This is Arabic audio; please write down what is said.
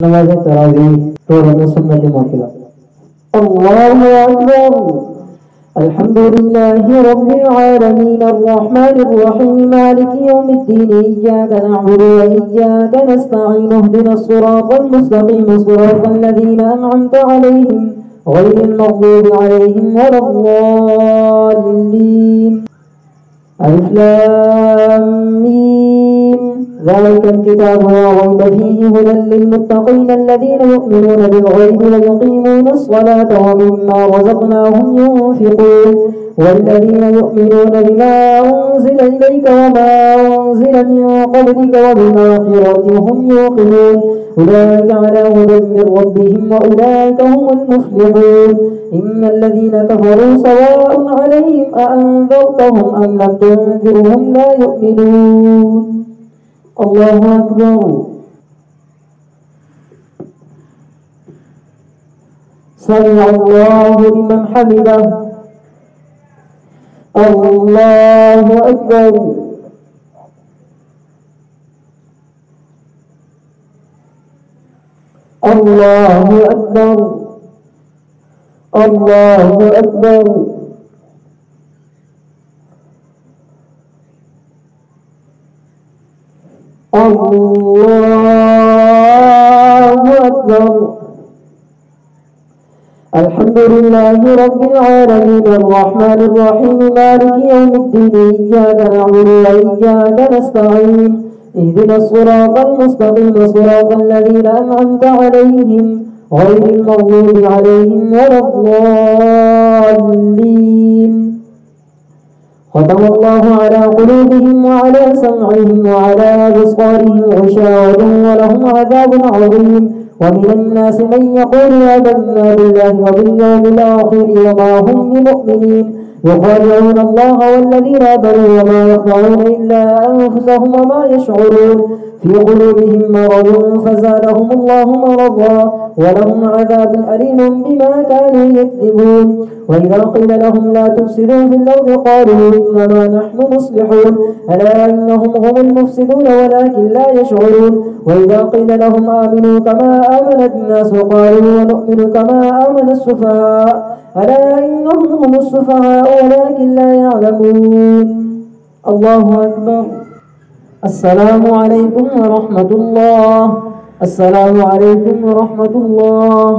नमाज तरावी तो सुन्नत मौक़िदा। अल्लाहु अकबर। अल्हम्दुलिल्लाहि रब्बिल आलमीन अर्रहमानिर रहीम मालिकि यौमिद्दीन इय्याका नअबुदु व इय्याका नस्तईन इहदिनस सिरातल मुस्तक़ीम सिरातल लज़ीना अनअमता अलैहिम गैरिल मग़दूबि अलैहिम वलद्दाल्लीन। अलिफ लाम मीम ذلك الكتاب لا ريب فيه هدى للمتقين الذين يؤمنون بالغيب ويقيمون الصلاة ومما رزقناهم ينفقون والذين يؤمنون بما أنزل إليك وما أنزل من قبلك وبالآخرة هم يوقنون أولئك على هدى من ربهم وأولئك هم المفلحون. إن الذين كفروا سواء عليهم أأنذرتهم أم لم تنذرهم لا يؤمنون. الله أكبر. سمع الله لمن حمده. الله أكبر. الله أكبر. الله أكبر. الله أكبر. الحمد لله رب العالمين الرحمن الرحيم مالك يوم الدين إياك نعبد وإياك نستعين اهدنا الصراط المستقيم صراط الذين أنعمت عليهم غير المغضوب عليهم ولا الضالين. ختم الله على قلوبهم وعلى سمعهم وعلى أبصارهم غشاوة ولهم عذاب عظيم. ومن الناس من يقول آمنا بالله وباليوم الآخر وما هم بمؤمنين يخادعون الله والذين آمنوا وما يخدعون إلا أنفسهم وما يشعرون في قلوبهم مرض فزادهم الله مرضا ولهم عذاب أليم بما كانوا يكذبون. وإذا قيل لهم لا تفسدوا في الأرض قالوا إنما نحن مصلحون ألا إنهم هم المفسدون ولكن لا يشعرون. وإذا قيل لهم آمنوا كما آمن الناس قالوا ونؤمن كما آمن السفهاء ألا إنهم هم السفهاء ولكن لا يعلمون. الله أكبر. السلام عليكم ورحمة الله. السلام عليكم ورحمة الله.